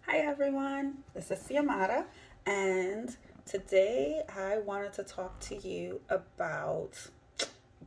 Hi everyone, this is Siamara, and today I wanted to talk to you about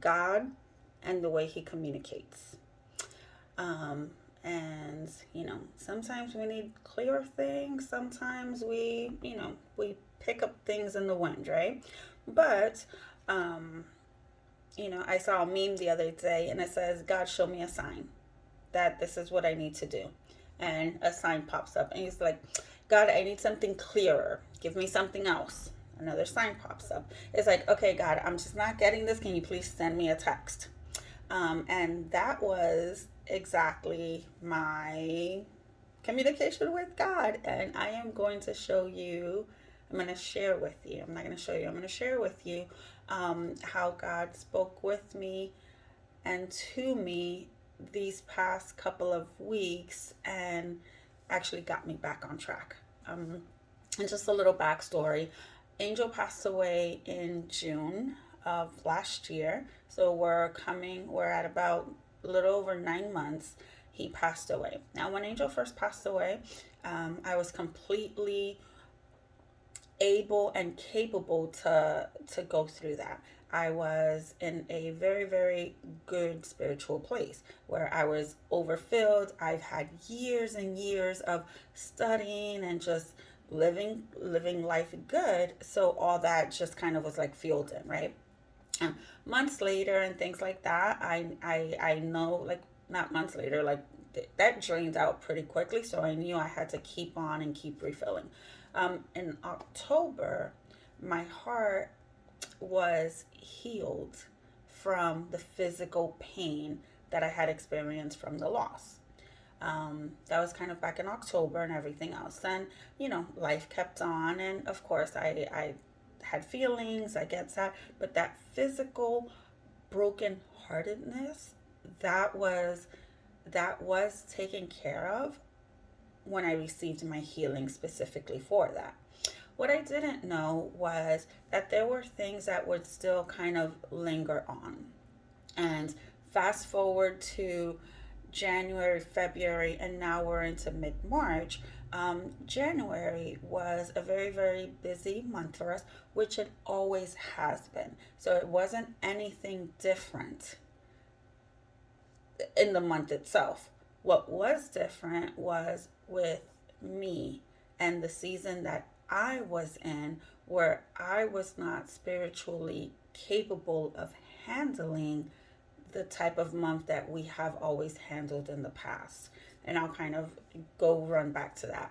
God and the way He communicates. Um, and sometimes we need clear things, sometimes we pick up things in the wind, right? But, um, I saw a meme the other day and it says, God, show me a sign that this is what I need to do. And a sign pops up, and he's like, God, I need something clearer. Give me something else. Another sign pops up. It's like, okay, God, I'm just not getting this. Can you please send me a text? And that was exactly my communication with God. And I am going to show you, I'm going to share with you. I'm not going to show you, I'm going to share with you how God spoke with me and to me these past couple of weeks and actually got me back on track. And just a little backstory, Angel passed away in June of last year. So we're at about a little over 9 months. He passed away. Now, when Angel first passed away, I was completely able and capable to go through that. I was in a very, very good spiritual place where I was overfilled. I've had years and years of studying and just living life good. So all that just kind of was like fueled in, right? Months later and things like that, I know, like, not months later, like that drained out pretty quickly. So I knew I had to keep on and keep refilling. In October, my heart was healed from the physical pain that I had experienced from the loss. That was kind of back in October and everything else. Then, life kept on. And of course, I had feelings, I get sad. But that physical brokenheartedness, that was, that was taken care of when I received my healing specifically for that. What I didn't know was that there were things that would still kind of linger on. And fast forward to January, February, and now we're into mid March. January was a very, very busy month for us, which it always has been. So it wasn't anything different in the month itself. What was different was with me and the season that I was in, where I was not spiritually capable of handling the type of month that we have always handled in the past. And I'll kind of go run back to that.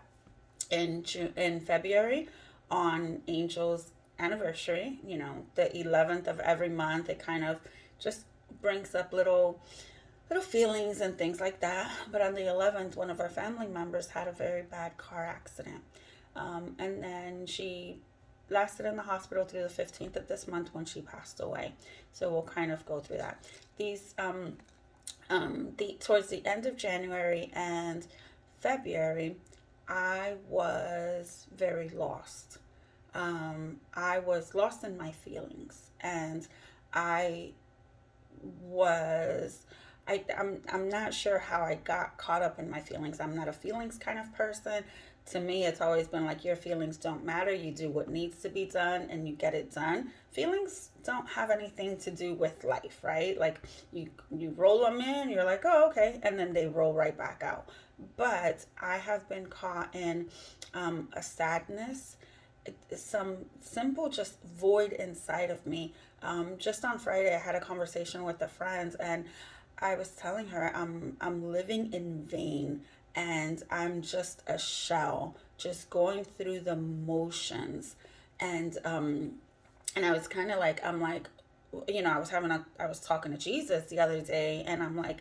In February, on Angel's anniversary, the 11th of every month, it kind of just brings up little feelings and things like that. But on the 11th, one of our family members had a very bad car accident. And then she lasted in the hospital through the 15th of this month when she passed away. So we'll kind of go through that. These, towards the end of January and February, I was very lost. I was lost in my feelings, and I was I'm not sure how I got caught up in my feelings. I'm not a feelings kind of person. To me, it's always been like, your feelings don't matter. You do what needs to be done and you get it done. Feelings don't have anything to do with life, right? Like, you roll them in, you're like, oh, okay, and then they roll right back out. But I have been caught in a sadness, some simple just void inside of me. Just on Friday, I had a conversation with a friend, and I was telling her I'm living in vain, and I'm just a shell, just going through the motions, and I was kind of like, I'm like, I was talking to Jesus the other day, and I'm like,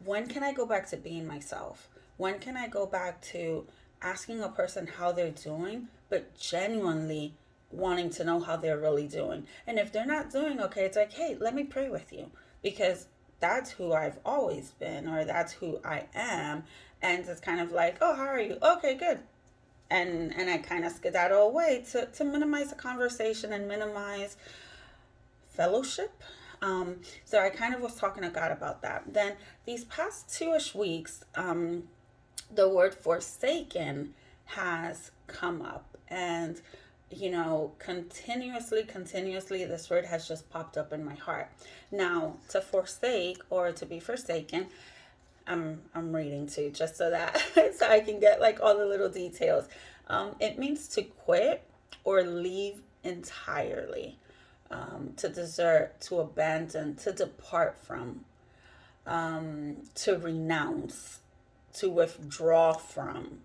when can I go back to being myself? When can I go back to asking a person how they're doing, but genuinely wanting to know how they're really doing? And if they're not doing okay, it's like, hey, let me pray with you, because that's who I've always been, or that's who I am. And it's kind of like, oh, how are you? Okay, good. And I kind of skedaddle away to minimize the conversation and minimize fellowship. So I kind of was talking to God about that. Then these past 2-ish weeks, the word forsaken has come up. And, continuously, this word has just popped up in my heart. Now, to forsake or to be forsaken, I'm reading too, just so that so I can get like all the little details. It means to quit or leave entirely, to desert, to abandon, to depart from, to renounce, to withdraw from.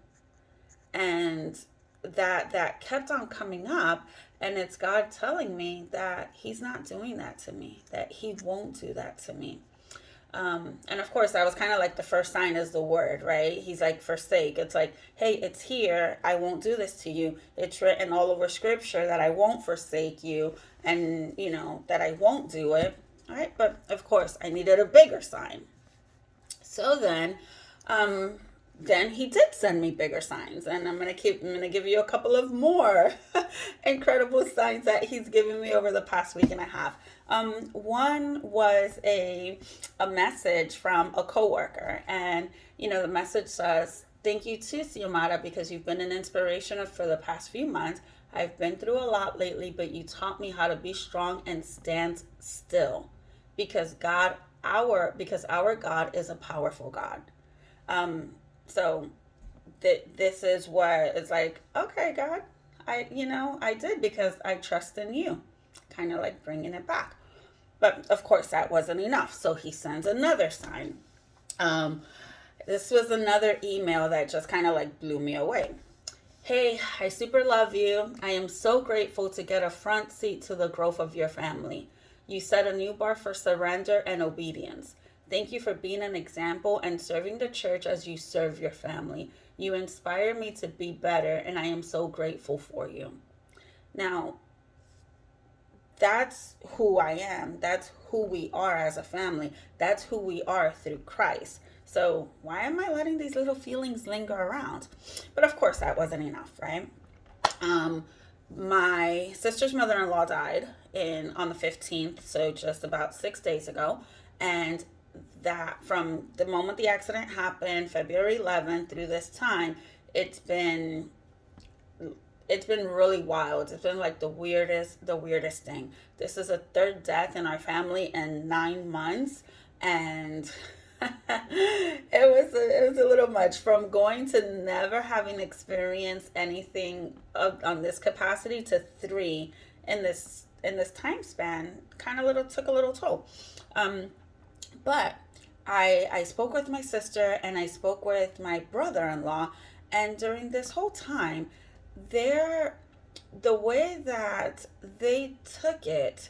And that kept on coming up, and it's God telling me that he's not doing that to me, that he won't do that to me. And of course, that was kind of like the first sign is the word, right? He's like, forsake. It's like, hey, it's here. I won't do this to you. It's written all over scripture that I won't forsake you, and, that I won't do it. All right. But of course, I needed a bigger sign. So then he did send me bigger signs, and I'm going to give you a couple of more incredible signs that he's given me over the past week and a half. One was a message from a coworker, and the message says, "Thank you to Xiomara because you've been an inspiration for the past few months. I've been through a lot lately, but you taught me how to be strong and stand still because our God is a powerful God." So this is what it's like, okay, God, I did because I trust in you, kind of like bringing it back. But of course that wasn't enough. So he sends another sign. This was another email that just kind of like blew me away. "Hey, I super love you. I am so grateful to get a front seat to the growth of your family. You set a new bar for surrender and obedience. Thank you for being an example and serving the church as you serve your family. You inspire me to be better, and I am so grateful for you." Now, that's who I am. That's who we are as a family. That's who we are through Christ. So why am I letting these little feelings linger around? But of course, that wasn't enough, right? My sister's mother-in-law died on the 15th, so just about 6 days ago. And that from the moment the accident happened, February 11th, through this time, it's been really wild. It's been like the weirdest thing. This is a third death in our family in 9 months, and it was a little much, from going to never having experienced anything on this capacity to 3 in this time span. Took a little toll. But I spoke with my sister and I spoke with my brother-in-law, and during this whole time, the way that they took it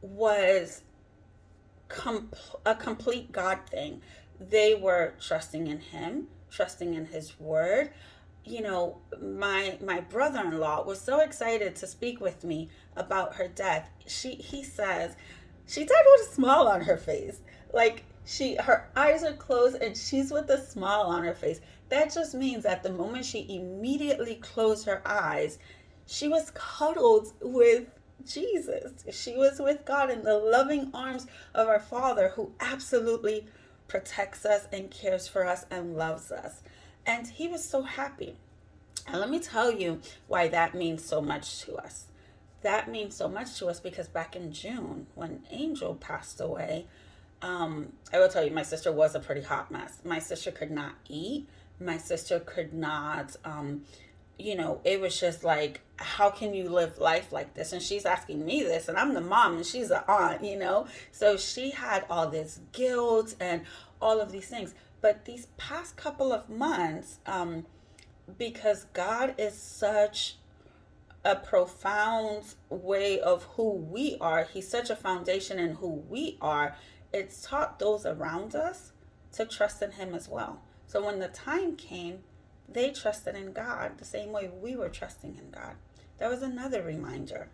was a complete God thing. They were trusting in him, trusting in his word. My brother-in-law was so excited to speak with me about her death. He says she died with a smile on her face. Like, her eyes are closed and she's with a smile on her face. That just means that the moment she immediately closed her eyes, she was cuddled with Jesus. She was with God in the loving arms of our Father, who absolutely protects us and cares for us and loves us. And he was so happy. And let me tell you why that means so much to us. That means so much to us because back in June, when Angel passed away, I will tell you, my sister was a pretty hot mess. My sister could not eat. My sister could not, it was just like, how can you live life like this? And she's asking me this, and I'm the mom and she's the aunt, So she had all this guilt and all of these things. But these past couple of months, because God is such a profound way of who we are, he's such a foundation in who we are, it's taught those around us to trust in him as well. So when the time came, they trusted in God the same way we were trusting in God. That was another reminder.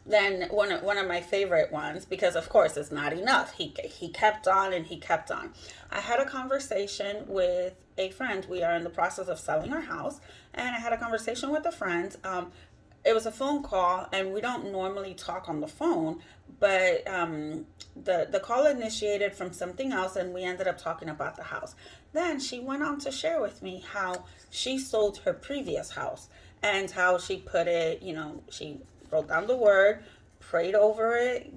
Then one of my favorite ones, because of course it's not enough. He kept on and he kept on. I had a conversation with a friend. We are in the process of selling our house, and I had a conversation with a friend. It was a phone call, and we don't normally talk on the phone, but the call initiated from something else, and we ended up talking about the house. Then she went on to share with me how she sold her previous house and how she put it, she wrote down the word, prayed over it,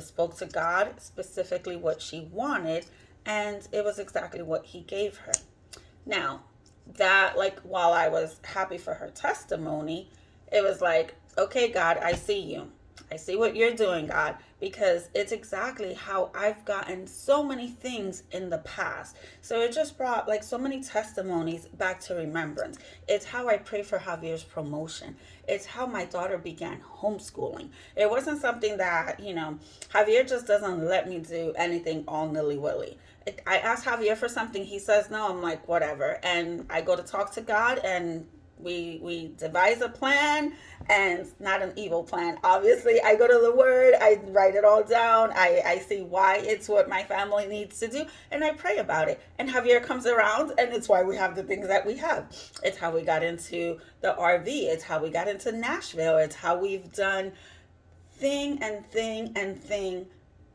spoke to God specifically what she wanted, and it was exactly what he gave her. Now, that, like, while I was happy for her testimony, it was like, okay, God, I see you. I see what you're doing, God, because it's exactly how I've gotten so many things in the past. So it just brought like so many testimonies back to remembrance. It's how I pray for Javier's promotion. It's how my daughter began homeschooling. It wasn't something that, Javier just doesn't let me do anything all nilly-willy. I ask Javier for something, he says no, I'm like, whatever. And I go to talk to God, and we devise a plan, and not an evil plan. Obviously, I go to the word, I write it all down, I see why it's what my family needs to do, and I pray about it. And Javier comes around, and it's why we have the things that we have. It's how we got into the RV. It's how we got into Nashville. It's how we've done thing and thing and thing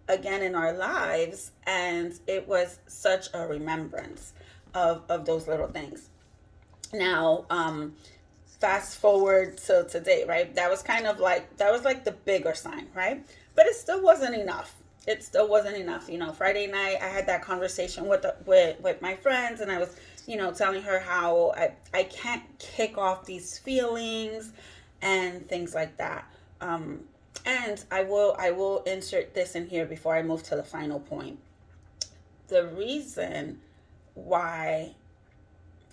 again in our lives. And it was such a remembrance of those little things. Now, fast forward to today, right? That was like the bigger sign, right? But it still wasn't enough. It still wasn't enough. Friday night I had that conversation with my friends, and I was, telling her how I can't kick off these feelings and things like that. And I will insert this in here before I move to the final point. The reason why,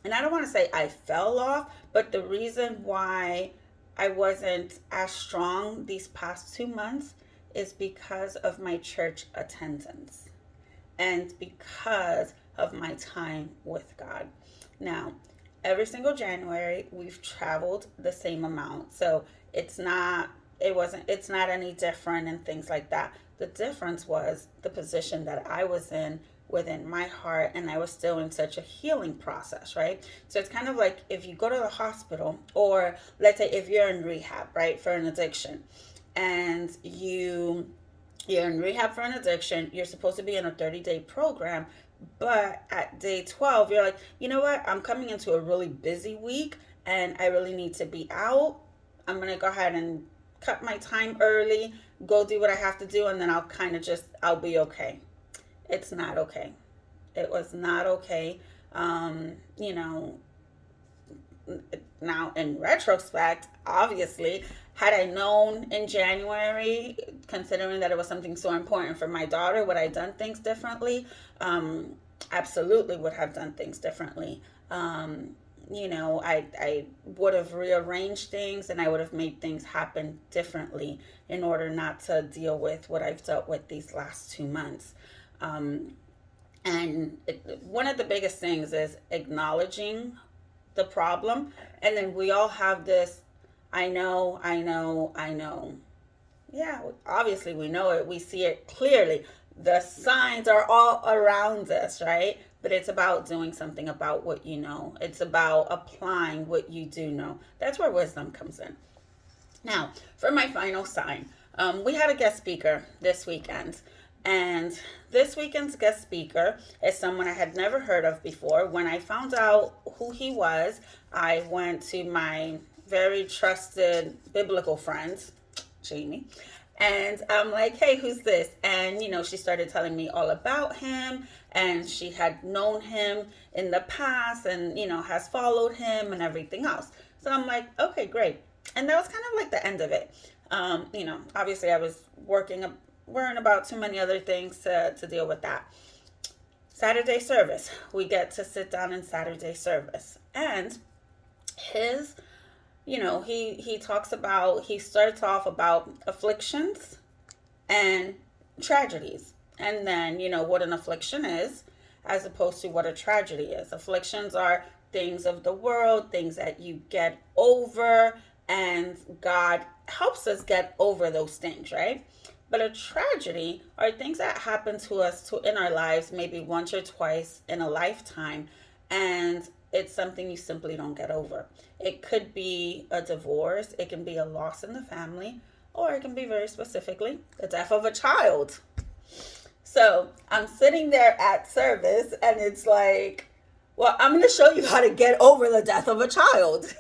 and I don't want to say I fell off, but the reason why I wasn't as strong these past 2 months is because of my church attendance and because of my time with God. Now, every single January we've traveled the same amount. So it's not any different and things like that. The difference was the position that I was in within my heart, and I was still in such a healing process, right? So it's kind of like if you go to the hospital, or let's say if you're in rehab, right, for an addiction, and you're in rehab for an addiction, you're supposed to be in a 30-day program, but at day 12 you're like, you know what, I'm coming into a really busy week and I really need to be out. I'm gonna go ahead and cut my time early, go do what I have to do, and then I'll be okay. It's not okay. It was not okay. You know, now in retrospect, obviously, had I known in January, considering that it was something so important for my daughter, would I done things differently? Absolutely would have done things differently. I would have rearranged things, and I would have made things happen differently in order not to deal with what I've dealt with these last 2 months. One of the biggest things is acknowledging the problem. And then we all have this, I know. Yeah, obviously we know it. We see it clearly. The signs are all around us, right? But it's about doing something about what you know. It's about applying what you do know. That's where wisdom comes in. Now, for my final sign, we had a guest speaker this weekend. And this weekend's guest speaker is someone I had never heard of before. When I found out who he was, I went to my very trusted biblical friend, Jamie, and I'm like, hey, who's this? And, she started telling me all about him, and she had known him in the past and, has followed him and everything else. So I'm like, okay, great. And that was kind of like the end of it. Obviously I was worrying about too many other things to deal with that. Saturday service. We get to sit down in Saturday service. And he starts off about afflictions and tragedies. And then, what an affliction is as opposed to what a tragedy is. Afflictions are things of the world, things that you get over, and God helps us get over those things, right? But a tragedy are things that happen to us in our lives maybe once or twice in a lifetime, and it's something you simply don't get over. It could be a divorce, it can be a loss in the family, or it can be very specifically the death of a child. So I'm sitting there at service, and it's like, Well, I'm going to show you how to get over the death of a child.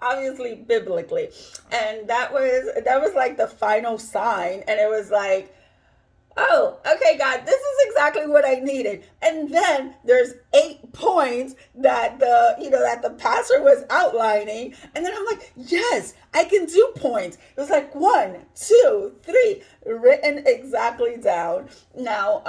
Obviously biblically. And that was like the final sign, and it was like, oh, okay, God, this is exactly what I needed. And then there's 8 points that the pastor was outlining, and then I'm like, yes, I can do points. It was like 1, 2, 3, written exactly down. Now,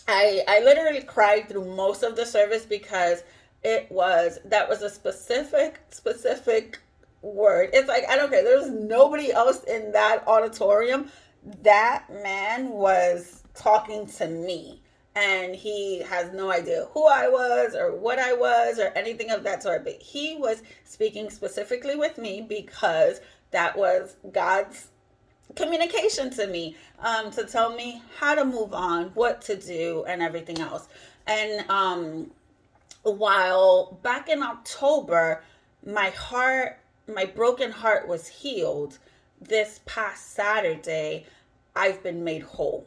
I literally cried through most of the service because that was a specific word. It's like, I don't care. There's nobody else in that auditorium. That man was talking to me, and he has no idea who I was or what I was or anything of that sort, but he was speaking specifically with me because that was God's communication to me, to tell me how to move on, what to do, and everything else. And while back in October, my broken heart was healed, this past Saturday, I've been made whole.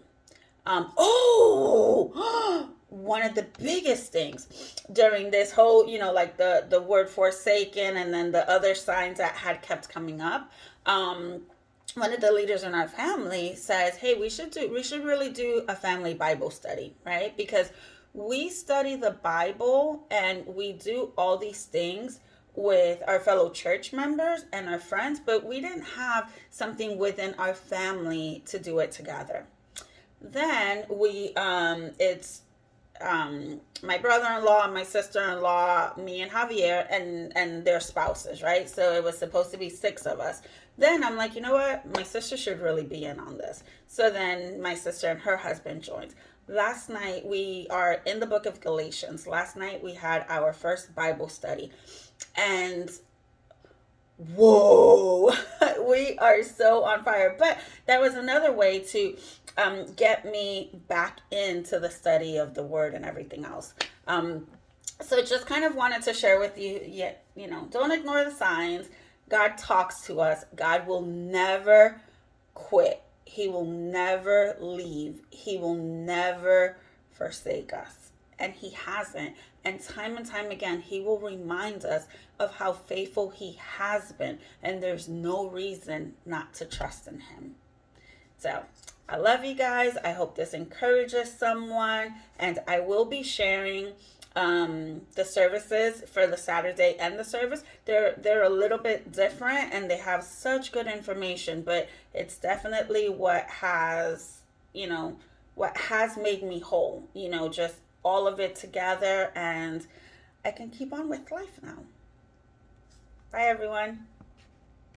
One of the biggest things during this whole, like the word forsaken, and then the other signs that had kept coming up. One of the leaders in our family says, "Hey, we should really do a family Bible study, right? Because we study the Bible and we do all these things with our fellow church members and our friends, but we didn't have something within our family to do it together." Then it's my brother-in-law, my sister-in-law, me and Javier, and their spouses, right? So it was supposed to be 6 of us. Then I'm like, you know what? My sister should really be in on this. So then my sister and her husband joined. Last night, we are in the book of Galatians. Last night we had our first Bible study. And whoa, we are so on fire. But that was another way to get me back into the study of the word and everything else. So just kind of wanted to share with you, yet, don't ignore the signs. God talks to us. God will never quit. He will never leave. He will never forsake us. And he hasn't. And time again, he will remind us of how faithful he has been. And there's no reason not to trust in him. So I love you guys. I hope this encourages someone. And I will be sharing the services for the Saturday and the service. They're a little bit different, and they have such good information, but it's definitely what has made me whole, just all of it together, and I can keep on with life now. Bye everyone.